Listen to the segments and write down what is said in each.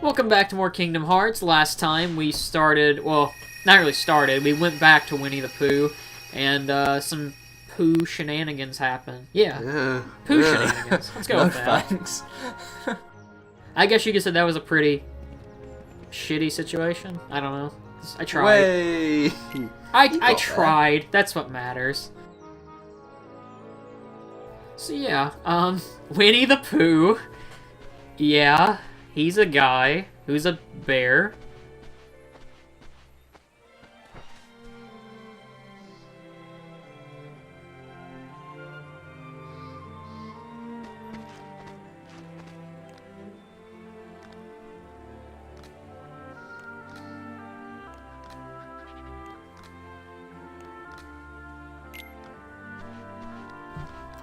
Welcome back to more Kingdom Hearts. Last time we started, well, not really started, we went back to Winnie the Pooh, and some Pooh shenanigans happened. Yeah, Pooh shenanigans. Let's go with that. Thanks. I guess you could say that was a pretty shitty situation. I don't know. I tried. Way. I tried. That's what matters. So yeah, Winnie the Pooh. Yeah, he's a guy who's a bear.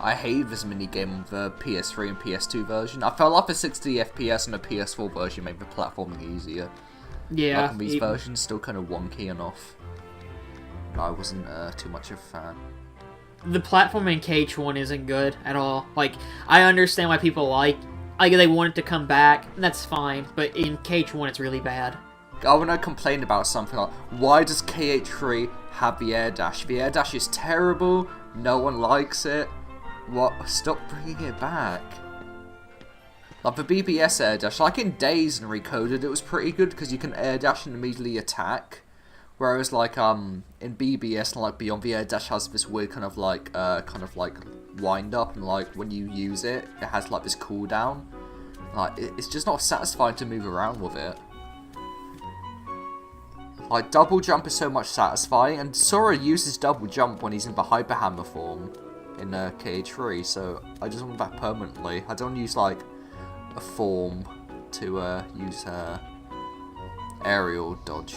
I hate this minigame on the PS3 and PS2 version. I felt like the 60 FPS and the PS4 version made the platforming easier. Yeah. Like, these versions still kind of wonky enough. I wasn't too much of a fan. The platforming in KH1 isn't good at all. Like, I understand why people like they want it to come back, and that's fine, but in KH1 it's really bad. I want to complain about something like, why does KH3 have the air dash? The air dash is terrible, no one likes it. What? Stop bringing it back. Like the BBS air dash, like in Days and Recoded, it was pretty good because you can air dash and immediately attack. Whereas like in BBS and like Beyond, the air dash has this weird kind of like wind up, and like when you use it, it has like this cooldown. Like it's just not satisfying to move around with it. Like double jump is so much satisfying, and Sora uses double jump when he's in the Hyper Hammer form in KH3, so I just want that permanently. I don't use like a form to use aerial dodge.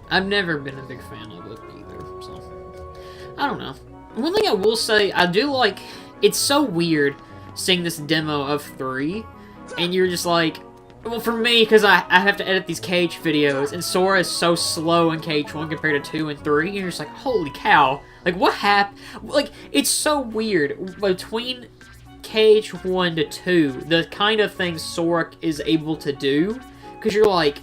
I've never been a big fan of it either, so I don't know. One thing I will say, I do like, it's so weird seeing this demo of 3, and you're just like, well, for me, because I have to edit these KH videos, and Sora is so slow in KH1 compared to 2 and 3, and you're just like, holy cow. Like, what happened? Like, it's so weird. Between KH1 to 2, the kind of things Sora is able to do, because you're like,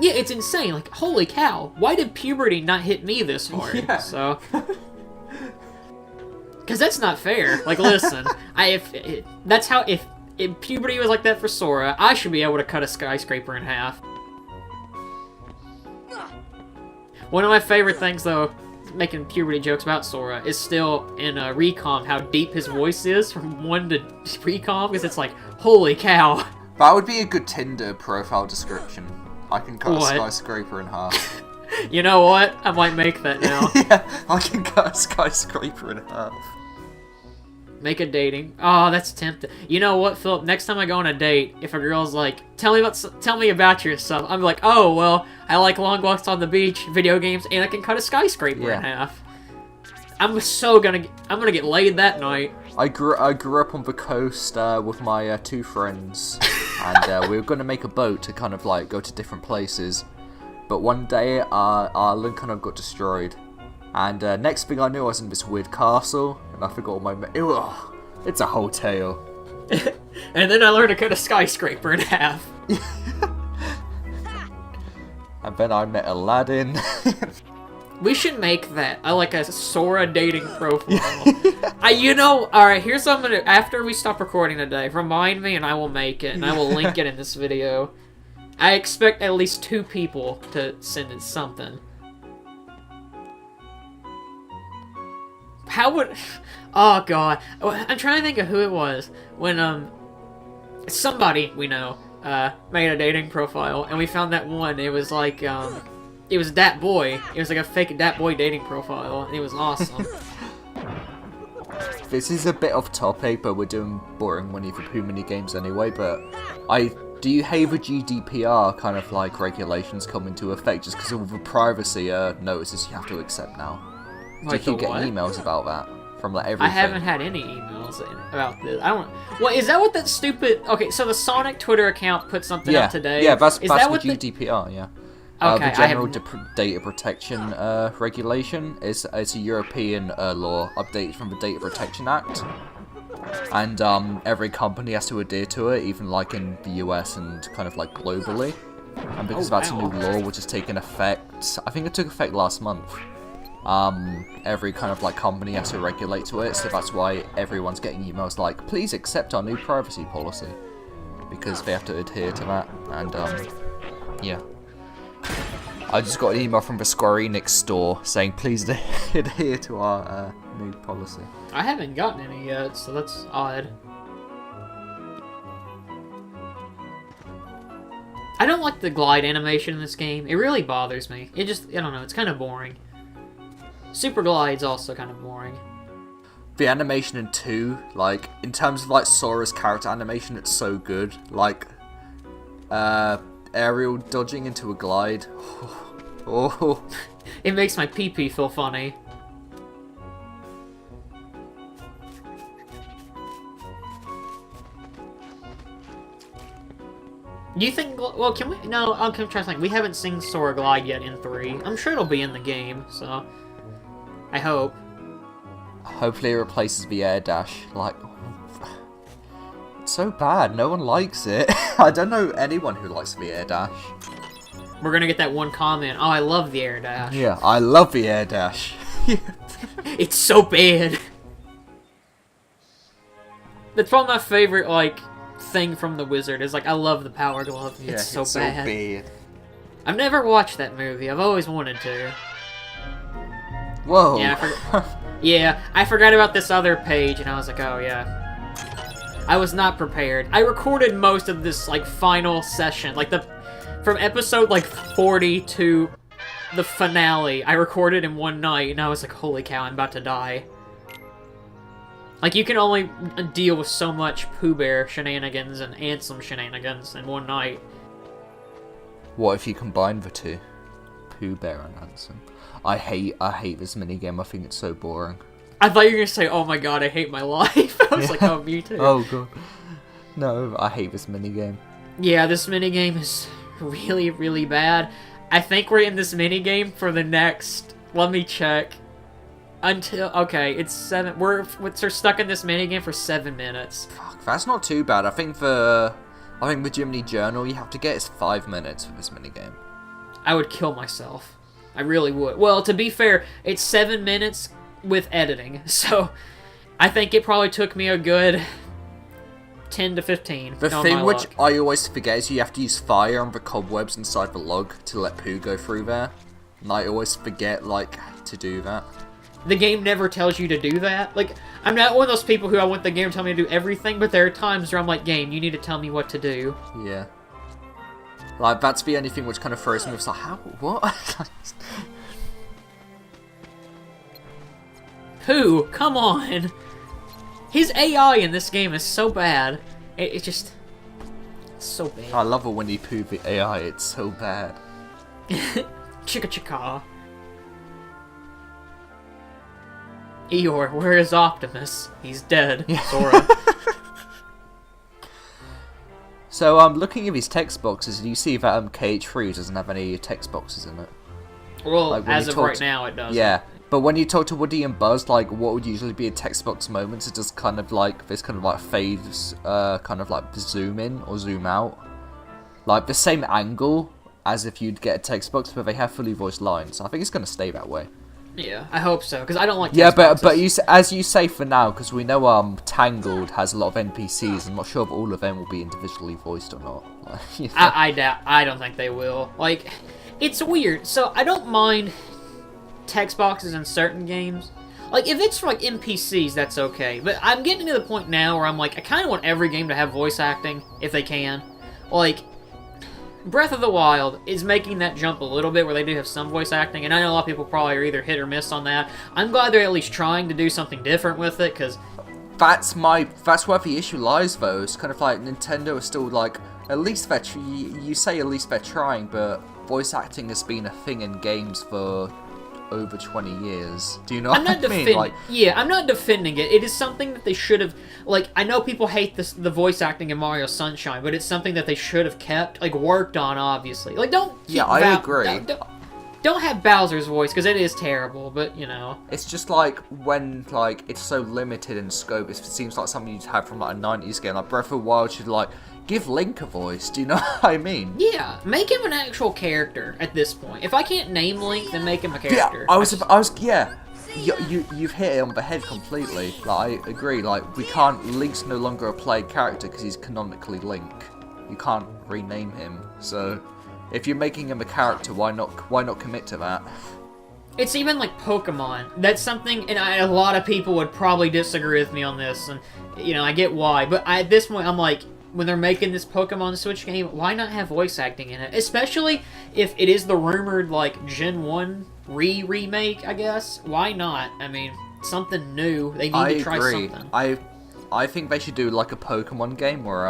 yeah, it's insane. Like, holy cow. Why did puberty not hit me this hard? Yeah. So... Because that's not fair. Like, listen, if puberty was like that for Sora, I should be able to cut a skyscraper in half. One of my favorite things, though, making puberty jokes about Sora, is still in Recom, how deep his voice is from 1 to Recom, because it's like, holy cow. That would be a good Tinder profile description. I can cut What? a skyscraper in half. You know what? I might make that now. Yeah, I can cut a skyscraper in half. Make a dating. Oh, that's tempting. You know what, Philip? Next time I go on a date, if a girl's like, "Tell me about yourself," I'm like, "Oh, well, I like long walks on the beach, video games, and I can cut a skyscraper in half." I'm gonna get laid that night. I grew up on the coast with my 2 friends, and we were gonna make a boat to kind of like go to different places. But one day, our island kind of got destroyed. And next thing I knew, I was in this weird castle, and I forgot all my... it's a whole tale. And then I learned to cut a skyscraper in half. And then I met Aladdin. We should make that. I like a Sora dating profile. Alright, here's what I'm gonna... After we stop recording today, remind me and I will make it, and I will link it in this video. I expect at least 2 people to send it something. How would... Oh, God. I'm trying to think of who it was. When, somebody we know, made a dating profile, and we found that one. It was like, it was Dat Boy. It was like a fake Dat Boy dating profile, and it was awesome. This is a bit off topic, but we're doing boring Winnie the Pooh mini games anyway, but do you hate the GDPR kind of like regulations come into effect just because of the privacy notices you have to accept now? Do you keep getting emails about that from like everything? I haven't had any emails about this. I don't. Well, is that what that stupid? Okay, so the Sonic Twitter account put something up today. Yeah, that's the GDPR. Yeah. Okay, the General Data Protection Regulation is a European law updated from the Data Protection Act. and every company has to adhere to it, even like in the US and kind of like globally. And because that's a new law which has taken effect, I think it took effect last month. Every kind of like company has to regulate to it, so that's why everyone's getting emails like, please accept our new privacy policy, because they have to adhere to that. And yeah, I just got an email from the Square Enix store saying please adhere to our new policy. I haven't gotten any yet, so that's odd. I don't like the glide animation in this game. It really bothers me. It just, I don't know, it's kind of boring. Super Glide's also kind of boring. The animation in 2, like, in terms of, like, Sora's character animation, it's so good. Like, aerial dodging into a glide. Oh. It makes my pee-pee feel funny. Do you think, well, can we, no, I'm trying to think. We haven't seen Sora glide yet in 3. I'm sure it'll be in the game, so I hope. Hopefully it replaces the air dash. Like, it's so bad. No one likes it. I don't know anyone who likes the air dash. We're gonna get that one comment. Oh, I love the air dash. Yeah, I love the air dash. It's so bad. That's probably my favorite, like, thing from the Wizard. Is like, I love the Power Glove. It's so bad. I've never watched that movie. I've always wanted to. Whoa. Yeah, I forgot about this other page, and I was like, oh yeah. I was not prepared. I recorded most of this, like, final session. Like, from episode, like, 40 to the finale, I recorded in one night, and I was like, holy cow, I'm about to die. Like, you can only deal with so much Pooh Bear shenanigans and Ansem shenanigans in one night. What if you combine the two? Pooh Bear and Ansem. I hate this minigame. I think it's so boring. I thought you were gonna say, oh my god, I hate my life. I was like, oh, me too. Oh god. No, I hate this minigame. Yeah, this minigame is really, really bad. I think we're in this minigame for the next... Let me check. Until... Okay, it's 7... We're stuck in this minigame for 7 minutes. Fuck, that's not too bad. I think the Jiminy Journal you have to get is 5 minutes for this minigame. I would kill myself. I really would. Well, to be fair, it's 7 minutes with editing, so I think it probably took me a good 10 to 15. The thing which I always forget is you have to use fire on the cobwebs inside the log to let Pooh go through there. And I always forget, like, to do that. The game never tells you to do that. Like, I'm not one of those people who I want the game to tell me to do everything, but there are times where I'm like, game, you need to tell me what to do. Yeah. Like, that's the only thing which kind of throws me. It's like, how? What? Pooh, come on! His AI in this game is so bad. It's just... It's so bad. I love it when you Pooh the AI, it's so bad. Chicka chicka. Eeyore, where is Optimus? He's dead. Yeah. Sora. So, looking at these text boxes, you see that KH3 doesn't have any text boxes in it. Well, like, as of right now, it doesn't. Yeah, but when you talk to Woody and Buzz, like, what would usually be a text box moment, it just kind of like, this kind of like fades, kind of like zoom in or zoom out. Like, the same angle as if you'd get a text box, but they have fully voiced lines. I think it's going to stay that way. Yeah, I hope so, because I don't like text boxes. But as you say for now, because we know Tangled has a lot of NPCs, I'm not sure if all of them will be individually voiced or not. You know? I don't think they will. Like, it's weird. So I don't mind text boxes in certain games. Like, if it's for, like, NPCs, that's okay. But I'm getting to the point now where I'm like, I kind of want every game to have voice acting, if they can. Like, Breath of the Wild is making that jump a little bit where they do have some voice acting, and I know a lot of people probably are either hit or miss on that. I'm glad they're at least trying to do something different with it, because... That's where the issue lies, though. It's kind of like Nintendo is still like, at least they're, you say at least they're trying, but voice acting has been a thing in games for over 20 years. Do you know what I mean? Like, yeah, I'm not defending it. It is something that they should have... Like, I know people hate the voice acting in Mario Sunshine, but it's something that they should have kept, like, worked on, obviously. Like, don't... Yeah, I agree. Don't have Bowser's voice, because it is terrible, but, you know. It's just like, when, like, it's so limited in scope, it seems like something you'd have from, like, a 90s game. Like, Breath of the Wild should, like, give Link a voice, do you know what I mean? Yeah, make him an actual character at this point. If I can't name Link, then make him a character. Yeah, you've hit it on the head completely. Like, I agree, like, Link's no longer a played character because he's canonically Link. You can't rename him, so if you're making him a character, why not commit to that? It's even like Pokemon. That's something, and a lot of people would probably disagree with me on this, and, you know, I get why, but at this point, I'm like, when they're making this Pokemon Switch game, why not have voice acting in it? Especially if it is the rumored, like, Gen 1 remake, I guess. Why not? I mean, something new. They need to try something. I think they should do, like, a Pokemon game where,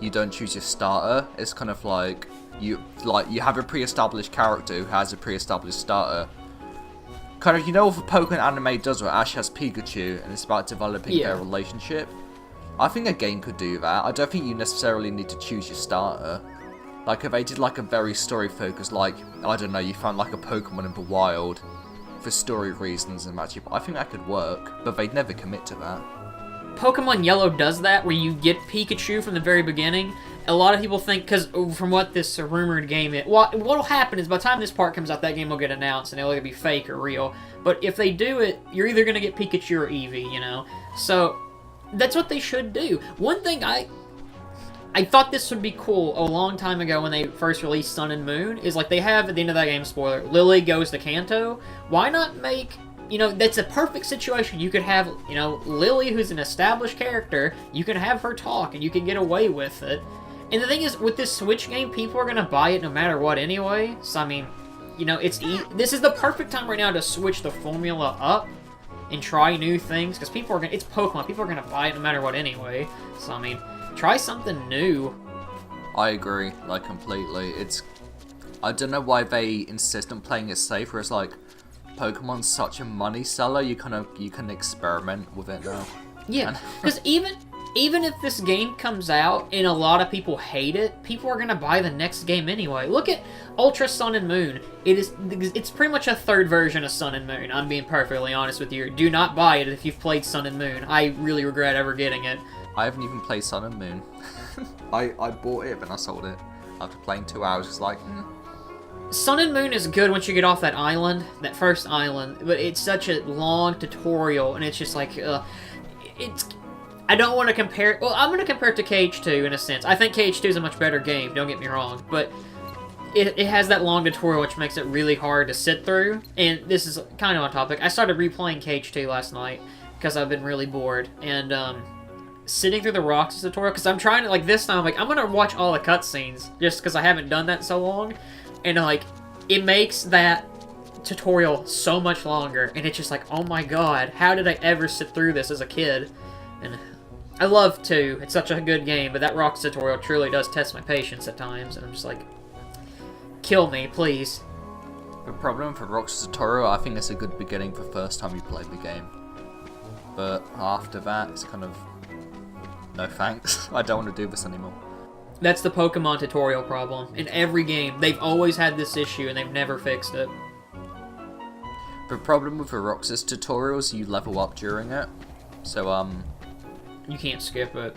you don't choose your starter. It's kind of like, you have a pre-established character who has a pre-established starter. Kind of, you know what the Pokemon anime does where Ash has Pikachu and it's about developing their relationship? I think a game could do that. I don't think you necessarily need to choose your starter. Like, if they did, like, a very story-focused, like, I don't know, you found, like, a Pokemon in the wild for story reasons and actually, I think that could work, but they'd never commit to that. Pokemon Yellow does that, where you get Pikachu from the very beginning. A lot of people think, because from what this rumored game is, what'll happen is by the time this part comes out, that game will get announced, and it'll either be fake or real. But if they do it, you're either going to get Pikachu or Eevee, you know? So, that's what they should do. One thing I thought this would be cool a long time ago when they first released Sun and Moon, is like they have, at the end of that game, spoiler, Lily goes to Kanto. Why not make, you know, that's a perfect situation. You could have, you know, Lily, who's an established character, you can have her talk and you can get away with it. And the thing is, with this Switch game, people are going to buy it no matter what anyway. So, I mean, you know, this is the perfect time right now to switch the formula up and try new things, because people are gonna, it's Pokemon, people are gonna buy it no matter what anyway. So, I mean, try something new. I agree, like, completely. I don't know why they insist on playing it safe, where it's like, Pokemon's such a money seller, you can experiment with it now. Yeah, because even if this game comes out and a lot of people hate it, people are going to buy the next game anyway. Look at Ultra Sun and Moon. It's pretty much a third version of Sun and Moon. I'm being perfectly honest with you. Do not buy it if you've played Sun and Moon. I really regret ever getting it. I haven't even played Sun and Moon. I bought it, but I sold it. After playing 2 hours, it's like, Sun and Moon is good once you get off that island, that first island, but it's such a long tutorial, and it's just like, I don't want to compare... Well, I'm going to compare it to KH2 in a sense. I think KH2 is a much better game, don't get me wrong, but it has that long tutorial which makes it really hard to sit through, and this is kind of on topic. I started replaying KH2 last night because I've been really bored, and sitting through the Roxas tutorial, because I'm trying to, like, this time, like, I'm going to watch all the cutscenes, just because I haven't done that in so long, and, like, it makes that tutorial so much longer, and it's just like, oh my god, how did I ever sit through this as a kid? And I love 2, it's such a good game, but that Roxas tutorial truly does test my patience at times, and I'm just like, kill me, please. The problem for Roxas tutorial, I think it's a good beginning for the first time you play the game. But after that, it's kind of, no thanks, I don't want to do this anymore. That's the Pokemon tutorial problem. In every game, they've always had this issue, and they've never fixed it. The problem with the Roxas tutorials, you level up during it. So, you can't skip it.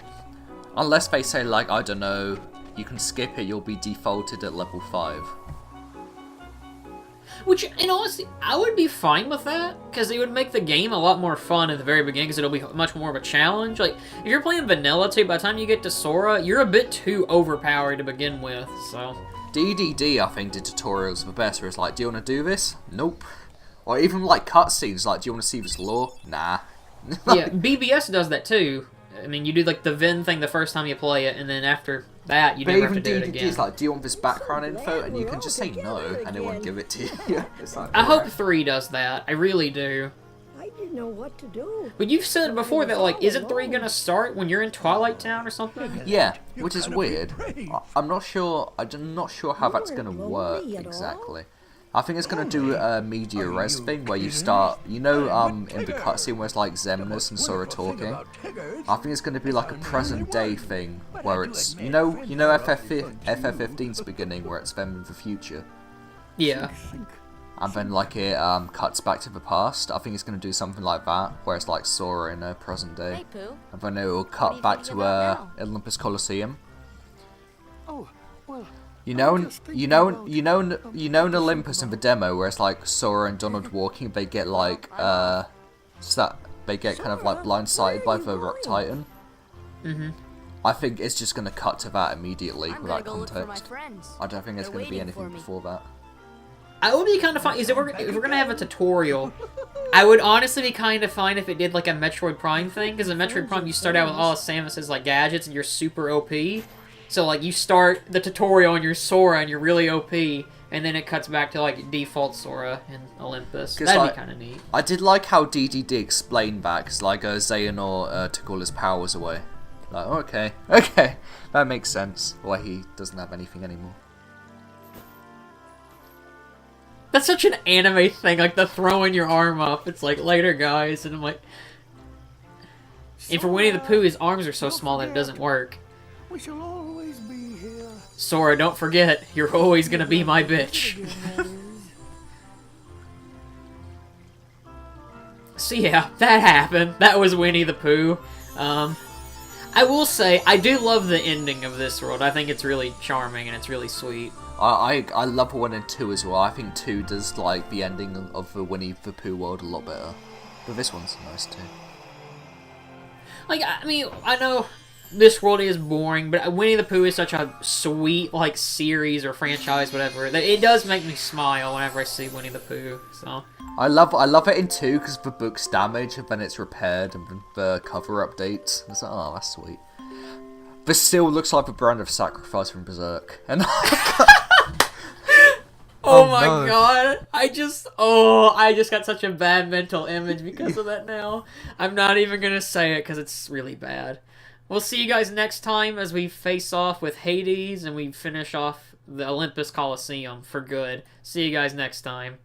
Unless they say, like, I don't know, you can skip it, you'll be defaulted at level 5. Which, in honesty, I would be fine with that, because it would make the game a lot more fun at the very beginning, because it'll be much more of a challenge. Like, if you're playing vanilla too, by the time you get to Sora, you're a bit too overpowered to begin with, so... DDD, I think, did tutorials the best, where it's like, do you want to do this? Nope. Or even, like, cutscenes, like, do you want to see this lore? Nah. Yeah, BBS does that too. I mean, you do, like, the Vin thing the first time you play it, and then after that, you never have to do it again. It's like, do you want this background info? And you can just say no, and it won't give it to you. It's like, I hope 3 does that. I really do. I didn't know what to do. But you've said before that, like, isn't 3 gonna start when you're in Twilight Town or something? Yeah, which is weird. I'm not sure how that's gonna work exactly. I think it's gonna do a media res thing where you start, you know, in the cutscene where it's like Xemnas and Sora talking. I think it's gonna be like a present day thing where it's, you know, FF15's beginning where it's them in the future. Yeah. And then like it cuts back to the past. I think it's gonna do something like that, where it's like Sora in present day, Hey, Pooh. and then it will cut back to Olympus Coliseum. Oh, well, You know in Olympus in the demo where it's like Sora and Donald walking, they get like they get kind of like blindsided by the Rock Titan. I think it's just gonna cut to that immediately I'm without gonna go look for my context. friends. I don't think there's They're gonna be waiting for anything me. before that. I would be kind of fun. If we're gonna have a tutorial, I would honestly be kind of fine if it did like a Metroid Prime thing, because in Metroid Prime you start out with all of Samus's like gadgets and you're super OP. So like you start the tutorial and you're Sora and you're really OP, and then it cuts back to like default Sora in Olympus. That'd like, be kind of neat. I did like how DDD explained that, because like Xehanort took all his powers away. Like, okay, that makes sense. Why he doesn't have anything anymore. That's such an anime thing, like the throwing your arm up. It's like, later guys, and I'm like... And for Winnie the Pooh, his arms are so small that it doesn't work. we shall always be here. Sora, don't forget, you're always gonna be my bitch. So yeah, that happened. That was Winnie the Pooh. I will say, I do love the ending of this world. I think it's really charming and it's really sweet. I love 1 and 2 as well. I think 2 does like the ending of the Winnie the Pooh world a lot better. But this one's nice too. Like, I mean, I know this world is boring, but Winnie the Pooh is such a sweet, like, series or franchise, whatever, that it does make me smile whenever I see Winnie the Pooh, so... I love it in 2 because the book's damaged and then it's repaired and the cover updates. It's like, oh, that's sweet. This still looks like the brand of sacrifice from Berserk. And Oh my god, I just got such a bad mental image because of that now. I'm not even gonna say it because it's really bad. We'll see you guys next time as we face off with Hades and we finish off the Olympus Coliseum for good. See you guys next time.